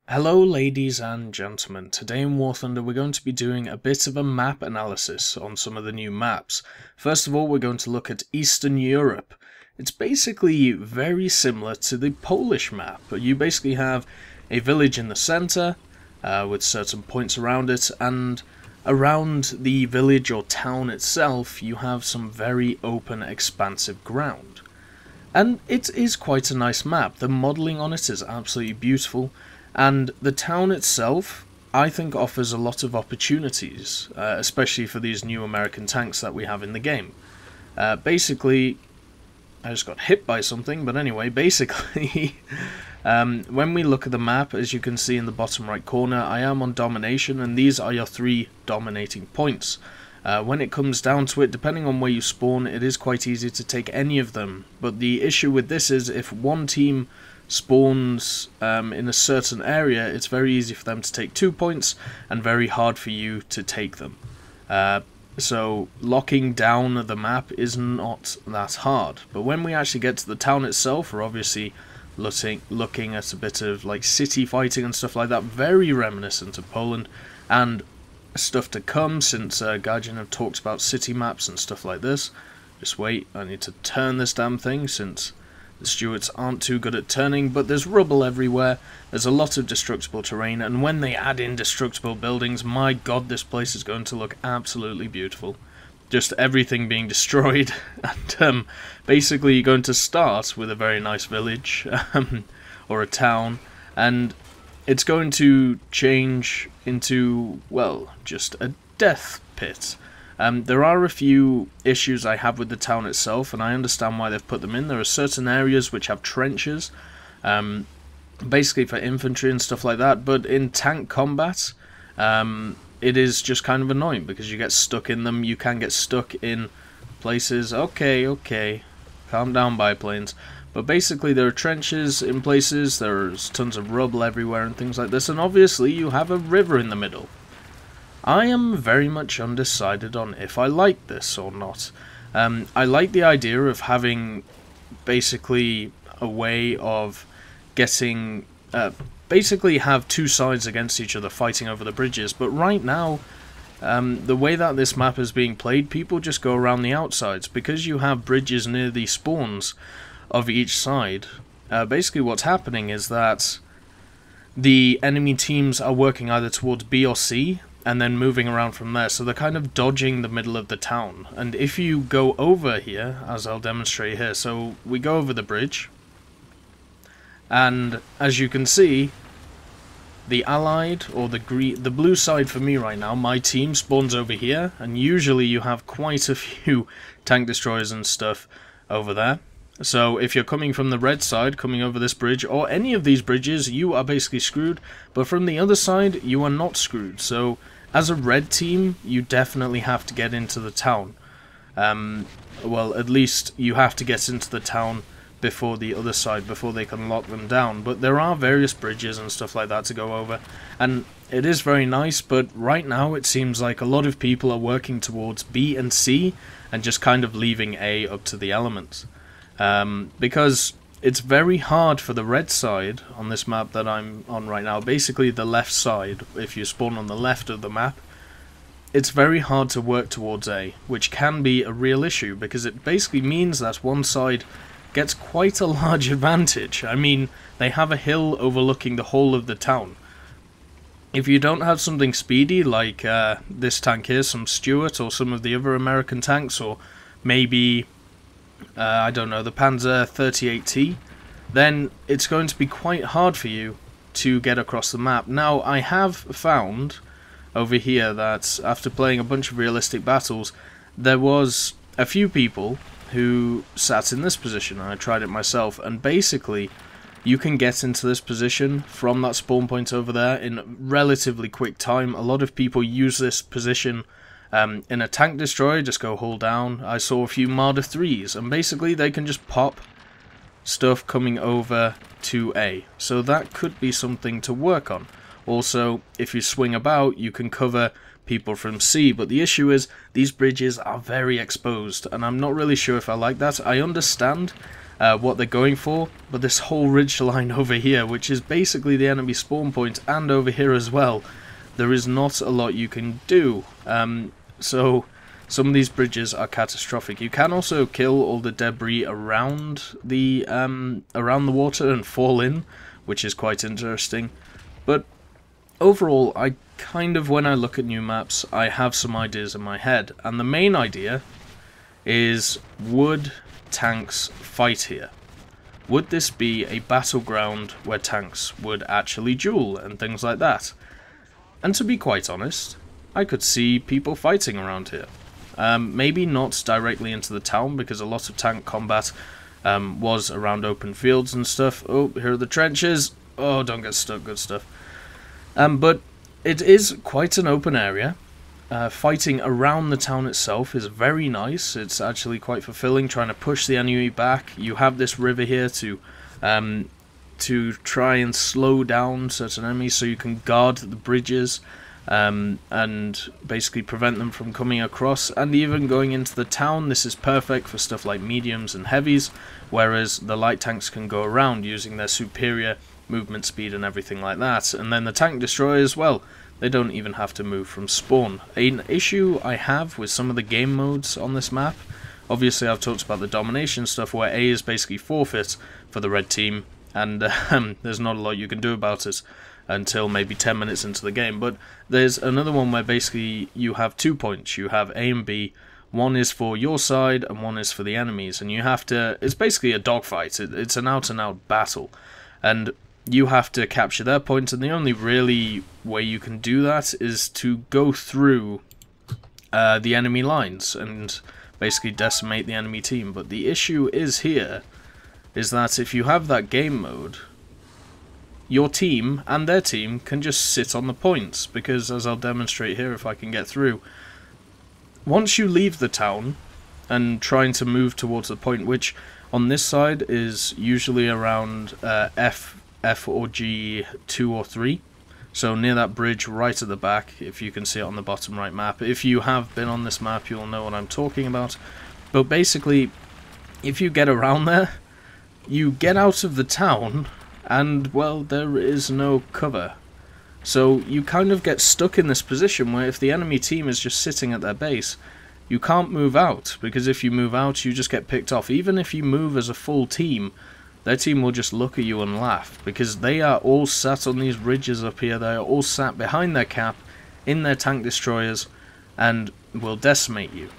Hello ladies and gentlemen, today in War Thunder we're going to be doing a bit of a map analysis on some of the new maps. First of all, we're going to look at Eastern Europe. It's basically very similar to the Polish map. You basically have a village in the centre with certain points around it, and around the village or town itself you have some very open, expansive ground. And it is quite a nice map. The modelling on it is absolutely beautiful. And the town itself, I think, offers a lot of opportunities, especially for these new American tanks that we have in the game. Basically, I just got hit by something, but anyway, basically, when we look at the map, as you can see in the bottom right corner, I am on Domination, and these are your 3 dominating points. When it comes down to it, depending on where you spawn, it is quite easy to take any of them. But the issue with this is if one team spawns in a certain area, it's very easy for them to take 2 points and very hard for you to take them. So locking down the map is not that hard. But when we actually get to the town itself, we're obviously looking at a bit of like city fighting and stuff like that, very reminiscent of Poland, and stuff to come since Guardian have talked about city maps and stuff like this. Just wait, I need to turn this damn thing since the Stuarts aren't too good at turning, but there's rubble everywhere, there's a lot of destructible terrain, and when they add indestructible buildings, my god, this place is going to look absolutely beautiful. Just everything being destroyed, and basically you're going to start with a very nice village, or a town, and it's going to change into, well, just a death pit. There are a few issues I have with the town itself, and I understand why they've put them in. There are certain areas which have trenches, basically for infantry and stuff like that, but in tank combat, it is just kind of annoying because you get stuck in them. You can get stuck in places. Okay, calm down, biplanes. But basically there are trenches in places, there's tons of rubble everywhere and things like this, and obviously you have a river in the middle. I am very much undecided on if I like this or not. I like the idea of having basically a way of getting... basically have 2 sides against each other fighting over the bridges, but right now, the way that this map is being played, people just go around the outsides. Because you have bridges near the spawns of each side, basically what's happening is that the enemy teams are working either towards B or C, and then moving around from there, so they're kind of dodging the middle of the town. And if you go over here, as I'll demonstrate here, so we go over the bridge, and as you can see, the allied, or the blue side for me right now, my team spawns over here, and usually you have quite a few tank destroyers and stuff over there. So if you're coming from the red side, coming over this bridge, or any of these bridges, you are basically screwed, but from the other side, you are not screwed. So as a red team, you definitely have to get into the town. Well, at least you have to get into the town before the other side, before they can lock them down. But there are various bridges and stuff like that to go over, and it is very nice, but right now it seems like a lot of people are working towards B and C, and just kind of leaving A up to the elements. Because it's very hard for the red side on this map that I'm on right now, basically the left side, if you spawn on the left of the map, it's very hard to work towards A, which can be a real issue, because it basically means that one side gets quite a large advantage. I mean, they have a hill overlooking the whole of the town. If you don't have something speedy, like this tank here, some Stuart, or some of the other American tanks, or maybe... I don't know, the Panzer 38T, then it's going to be quite hard for you to get across the map. Now, I have found over here that after playing a bunch of realistic battles, there was a few people who sat in this position, and I tried it myself, and basically you can get into this position from that spawn point over there in relatively quick time. A lot of people use this position in a tank destroyer, just go hold down. I saw a few Marder 3s, and basically they can just pop stuff coming over to A. So that could be something to work on. Also, if you swing about, you can cover people from sea, but the issue is these bridges are very exposed, and I'm not really sure if I like that. I understand what they're going for, but this whole ridge line over here, which is basically the enemy spawn point, and over here as well, there is not a lot you can do. So some of these bridges are catastrophic. You can also kill all the debris around the water and fall in, which is quite interesting. But overall, I kind of, when I look at new maps, I have some ideas in my head, and the main idea is, would tanks fight here? Would this be a battleground where tanks would actually duel and things like that? And to be quite honest, I could see people fighting around here. Maybe not directly into the town, because a lot of tank combat was around open fields and stuff. Oh, here are the trenches. Oh, don't get stuck, good stuff. But it is quite an open area. Fighting around the town itself is very nice. It's actually quite fulfilling, trying to push the enemy back. You have this river here to try and slow down certain enemies, so you can guard the bridges and basically prevent them from coming across. And even going into the town, this is perfect for stuff like mediums and heavies, whereas the light tanks can go around using their superior movement speed and everything like that. And then the tank destroyers, well, they don't even have to move from spawn. An issue I have with some of the game modes on this map, obviously I've talked about the domination stuff, where A is basically forfeit for the red team, and there's not a lot you can do about it until maybe 10 minutes into the game. But there's another one where basically you have 2 points. You have A and B. One is for your side and one is for the enemies, and you have to, it's basically a dogfight. It's an out-and-out battle, and you have to capture their points, and the only really way you can do that is to go through the enemy lines and basically decimate the enemy team. But the issue is here is that if you have that game mode, your team and their team can just sit on the points, because, as I'll demonstrate here if I can get through, once you leave the town and trying to move towards the point, which on this side is usually around F or G 2 or 3, so near that bridge right at the back, if you can see it on the bottom right map. If you have been on this map, you'll know what I'm talking about. But basically, if you get around there, you get out of the town, and, well, there is no cover. So you kind of get stuck in this position where if the enemy team is just sitting at their base, you can't move out, because if you move out, you just get picked off. Even if you move as a full team, their team will just look at you and laugh, because they are all sat on these ridges up here. They are all sat behind their cap in their tank destroyers and will decimate you.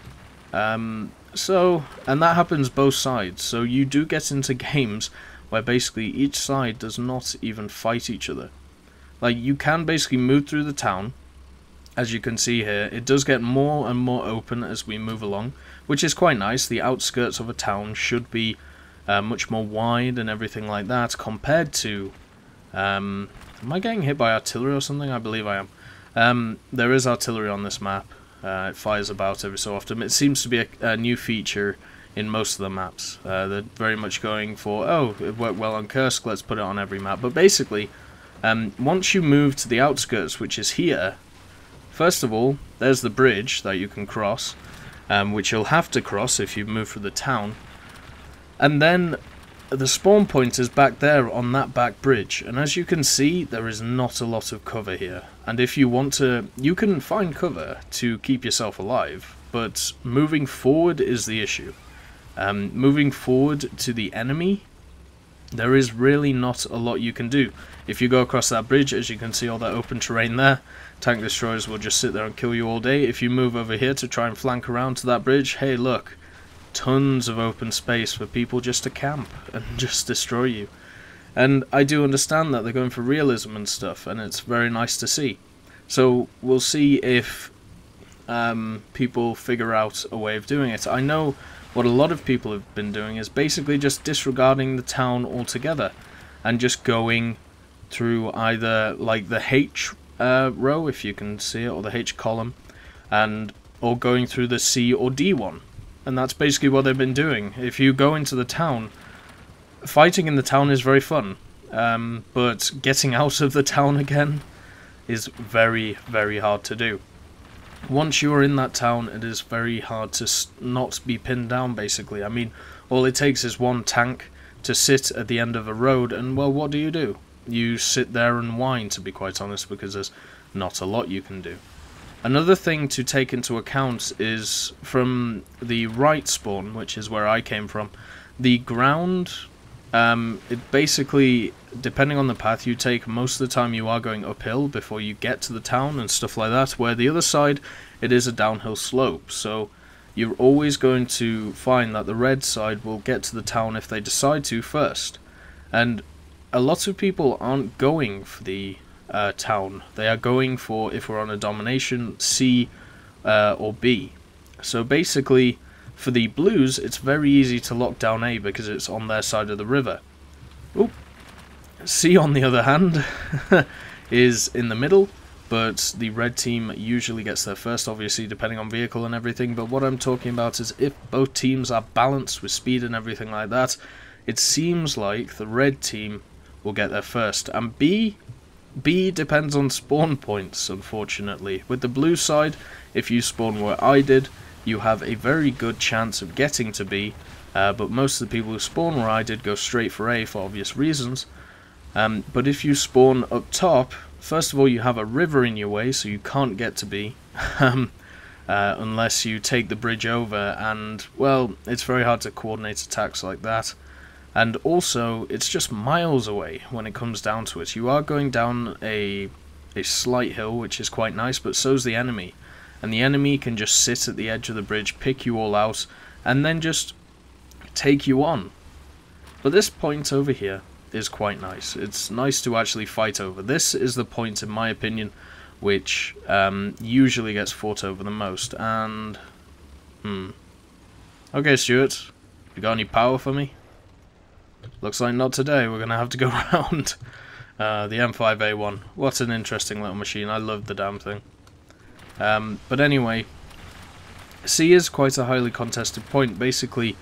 And that happens both sides. So you do get into games where basically each side does not even fight each other. Like, you can basically move through the town. As you can see here, it does get more and more open as we move along, which is quite nice. The outskirts of a town should be much more wide and everything like that, compared to... am I getting hit by artillery or something? I believe I am. There is artillery on this map. It fires about every so often. It seems to be a new feature in most of the maps. They're very much going for, oh, it worked well on Kursk, let's put it on every map. But basically, once you move to the outskirts, which is here, first of all, there's the bridge that you can cross, which you'll have to cross if you move through the town. And then the spawn point is back there on that back bridge, and as you can see, there is not a lot of cover here. And if you want to, you can find cover to keep yourself alive, but moving forward is the issue. Moving forward to the enemy, there is really not a lot you can do. If you go across that bridge, as you can see all that open terrain there, tank destroyers will just sit there and kill you all day. If you move over here to try and flank around to that bridge, hey look, tons of open space for people just to camp and just destroy you. And I do understand that they're going for realism and stuff, and it's very nice to see. So we'll see if people figure out a way of doing it. I know what a lot of people have been doing is basically just disregarding the town altogether and just going through either like the H row, if you can see it, or the H column, or going through the C or D one. And that's basically what they've been doing. If you go into the town, fighting in the town is very fun, but getting out of the town again is very, very hard to do. Once you are in that town, it is very hard to not be pinned down, basically. I mean, all it takes is one tank to sit at the end of a road, and, well, what do? You sit there and whine, to be quite honest, because there's not a lot you can do. Another thing to take into account is from the right spawn, which is where I came from, the ground, it basically, depending on the path you take, most of the time you are going uphill before you get to the town and stuff like that, where the other side, it is a downhill slope, so you're always going to find that the red side will get to the town if they decide to first. And a lot of people aren't going for the town. They are going for, if we're on a domination, C or B. So basically, for the blues, it's very easy to lock down A because it's on their side of the river. Oop. C, on the other hand, is in the middle, but the red team usually gets there first, obviously, depending on vehicle and everything. But what I'm talking about is if both teams are balanced with speed and everything like that, it seems like the red team will get there first. And B depends on spawn points, unfortunately. With the blue side, if you spawn where I did, you have a very good chance of getting to B, but most of the people who spawn where I did go straight for A for obvious reasons. But if you spawn up top, first of all you have a river in your way, so you can't get to B, unless you take the bridge over, and, well, it's very hard to coordinate attacks like that. And also, it's just miles away when it comes down to it. You are going down a slight hill, which is quite nice, but so's the enemy. And the enemy can just sit at the edge of the bridge, pick you all out, and then just take you on. But this point over here is quite nice. It's nice to actually fight over. This is the point, in my opinion, which usually gets fought over the most. And, okay, Stuart, you got any power for me? Looks like not today. We're going to have to go around the M5A1. What an interesting little machine. I love the damn thing. But anyway, C is quite a highly contested point, basically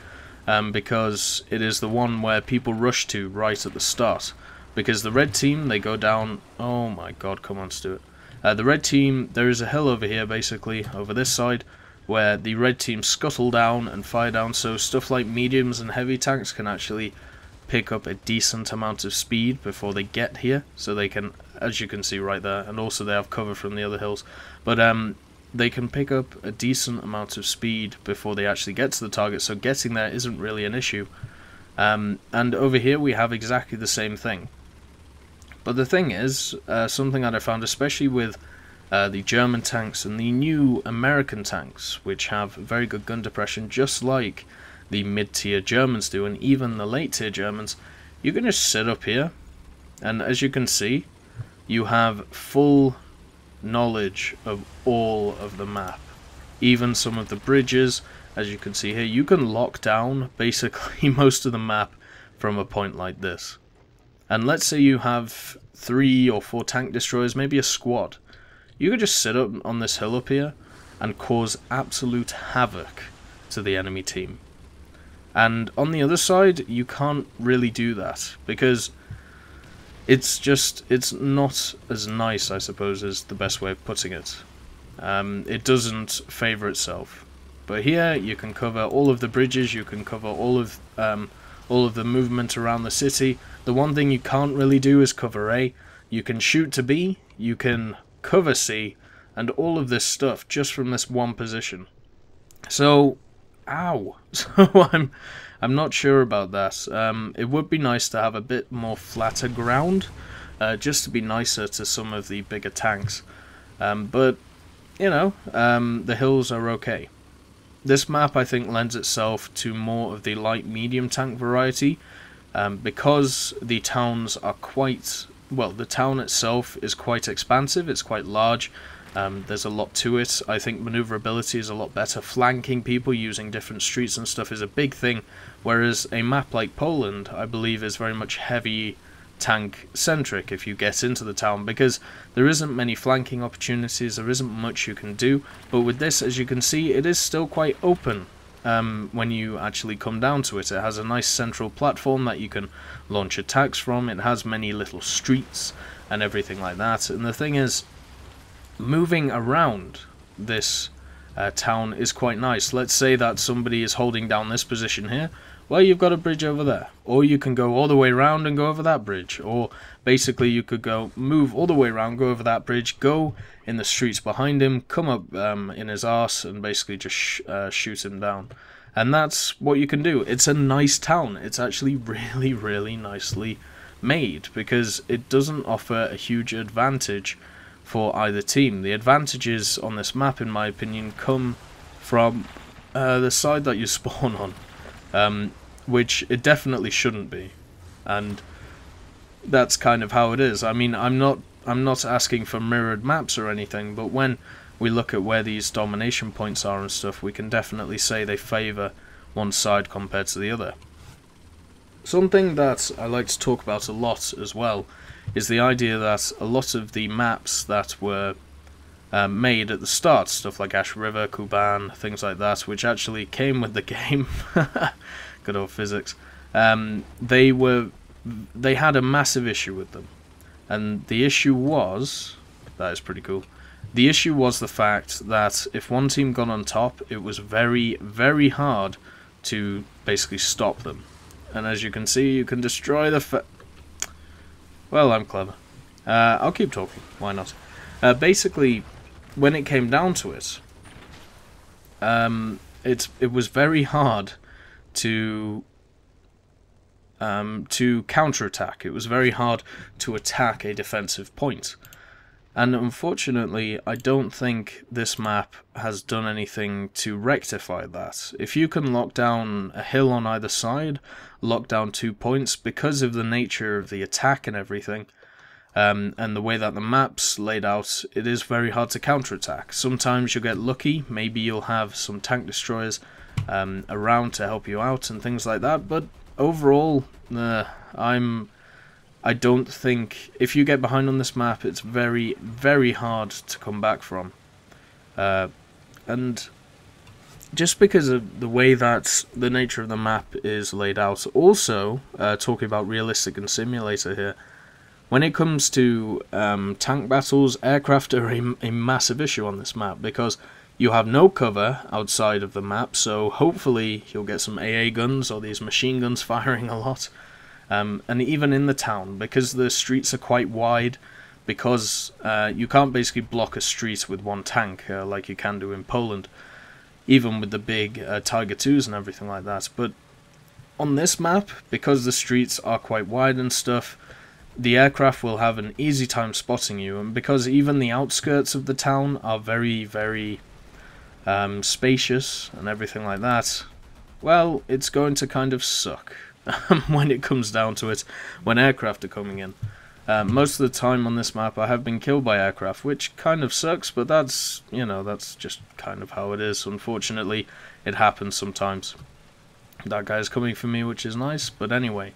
because it is the one where people rush to right at the start. Because the red team, they go down... Oh my god, come on, Stuart. The red team, there is a hill over here, basically, over this side, where the red team scuttle down and fire down, so stuff like mediums and heavy tanks can actually pick up a decent amount of speed before they get here, so they can, as you can see right there, and also they have cover from the other hills, but they can pick up a decent amount of speed before they actually get to the target, so getting there isn't really an issue. And over here we have exactly the same thing. But the thing is, something that I found, especially with the German tanks and the new American tanks, which have very good gun depression, just like the mid-tier Germans do, and even the late-tier Germans, you can just sit up here, and as you can see, you have full knowledge of all of the map. Even some of the bridges, as you can see here, you can lock down basically most of the map from a point like this. And let's say you have 3 or 4 tank destroyers, maybe a squad. You could just sit up on this hill up here and cause absolute havoc to the enemy team. And on the other side, you can't really do that, because it's not as nice, I suppose, is the best way of putting it. It doesn't favour itself. But here, you can cover all of the bridges, you can cover all of the movement around the city. The one thing you can't really do is cover A. You can shoot to B, you can cover C, and all of this stuff just from this one position. So... Ow! So I'm not sure about that. It would be nice to have a bit more flatter ground, just to be nicer to some of the bigger tanks. But, you know, the hills are okay. This map, I think, lends itself to more of the light-medium tank variety, because the towns are quite... Well, the town itself is quite expansive, it's quite large. There's a lot to it. I think maneuverability is a lot better. Flanking people using different streets and stuff is a big thing, whereas a map like Poland, I believe, is very much heavy tank centric if you get into the town, because there isn't many flanking opportunities, there isn't much you can do. But with this, as you can see, it is still quite open when you actually come down to it. It has a nice central platform that you can launch attacks from. It has many little streets and everything like that. And the thing is, moving around this town is quite nice. Let's say that somebody is holding down this position here. Well, you've got a bridge over there. Or you can go all the way around and go over that bridge. Or basically you could go move all the way around, go over that bridge, go in the streets behind him, come up in his arse and basically just shoot him down. And that's what you can do. It's a nice town. It's actually really, really nicely made because it doesn't offer a huge advantage for either team. The advantages on this map, in my opinion, come from the side that you spawn on, which it definitely shouldn't be, and that's kind of how it is. I mean, I'm not asking for mirrored maps or anything, but when we look at where these domination points are and stuff, we can definitely say they favour one side compared to the other. Something that I like to talk about a lot as well is the idea that a lot of the maps that were made at the start, stuff like Ash River, Kuban, things like that, which actually came with the game, good old physics, they had a massive issue with them. And the issue was, that is pretty cool, the issue was the fact that if one team got on top, it was very, very hard to basically stop them. And as you can see, you can destroy the well, I'm clever. I'll keep talking, why not? Basically, when it came down to it, it was very hard to counterattack. It was very hard to attack a defensive point. And unfortunately, I don't think this map has done anything to rectify that. If you can lock down a hill on either side, lock down 2 points, because of the nature of the attack and everything, and the way that the map's laid out, it is very hard to counterattack. Sometimes you'll get lucky, maybe you'll have some tank destroyers around to help you out and things like that, but overall, I don't think, if you get behind on this map, it's very, very hard to come back from. And just because of the way that the nature of the map is laid out, also, talking about realistic and simulator here, when it comes to tank battles, aircraft are a massive issue on this map, because you have no cover outside of the map, so hopefully you'll get some AA guns or these machine guns firing a lot. And even in the town, because the streets are quite wide, because you can't basically block a street with one tank like you can do in Poland, even with the big Tiger 2s and everything like that. But on this map, because the streets are quite wide and stuff, the aircraft will have an easy time spotting you, and because even the outskirts of the town are very, very spacious and everything like that, well, it's going to kind of suck. When it comes down to it, when aircraft are coming in. Most of the time on this map I have been killed by aircraft, which kind of sucks, but that's, you know, that's just kind of how it is. Unfortunately, it happens sometimes. That guy's coming for me, which is nice, but anyway,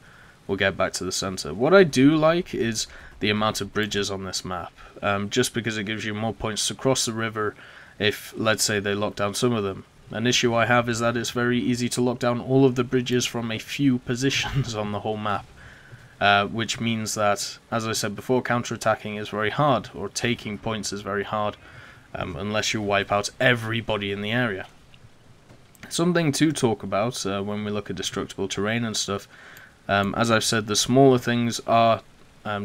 we'll get back to the center. What I do like is the amount of bridges on this map, just because it gives you more points to cross the river if, let's say, they lock down some of them. An issue I have is that it's very easy to lock down all of the bridges from a few positions on the whole map, which means that, as I said before, counterattacking is very hard, or taking points is very hard, unless you wipe out everybody in the area. Something to talk about when we look at destructible terrain and stuff, as I've said, the smaller things are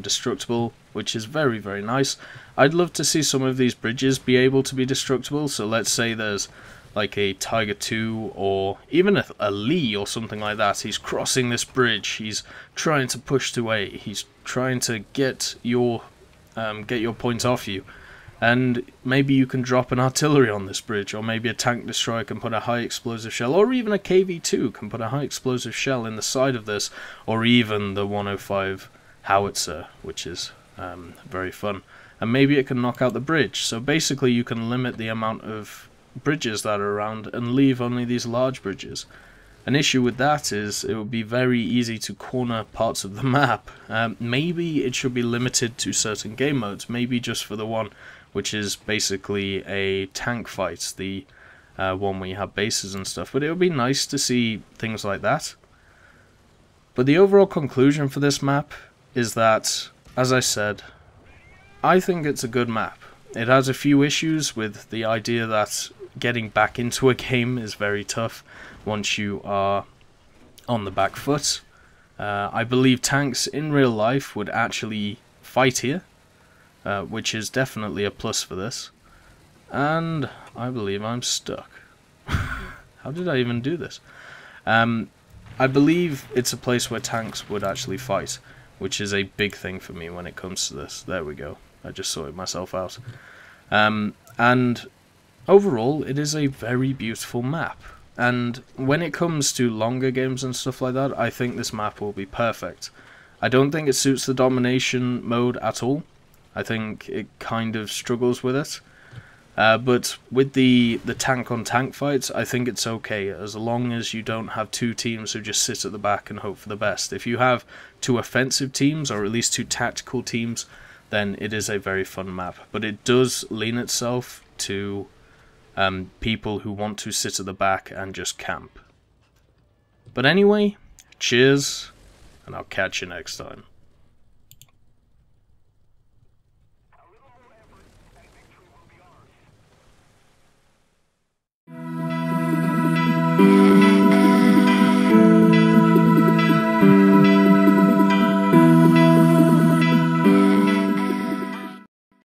destructible, which is very, very nice. I'd love to see some of these bridges be able to be destructible, so let's say there's like a Tiger 2 or even a Lee or something like that. He's crossing this bridge, he's trying to push to A, he's trying to get your point off you, and maybe you can drop an artillery on this bridge, or maybe a tank destroyer can put a high explosive shell, or even a KV-2 can put a high explosive shell in the side of this, or even the 105 howitzer, which is very fun, and maybe it can knock out the bridge. So basically you can limit the amount of bridges that are around and leave only these large bridges. An issue with that is it would be very easy to corner parts of the map. Maybe it should be limited to certain game modes, maybe just for the one which is basically a tank fight, the one where you have bases and stuff, but it would be nice to see things like that. But the overall conclusion for this map is that, as I said, I think it's a good map. It has a few issues with the idea that getting back into a game is very tough once you are on the back foot. I believe tanks in real life would actually fight here, which is definitely a plus for this. And I believe I'm stuck. How did I even do this? I believe it's a place where tanks would actually fight, which is a big thing for me when it comes to this. There we go. I just sorted myself out. And overall, it is a very beautiful map. And when it comes to longer games and stuff like that, I think this map will be perfect. I don't think it suits the domination mode at all. I think it kind of struggles with it. But with the tank-on-tank fights, I think it's okay, as long as you don't have two teams who just sit at the back and hope for the best. If you have two offensive teams, or at least two tactical teams, then it is a very fun map. But it does lean itself to people who want to sit at the back and just camp. But anyway, cheers, and I'll catch you next time.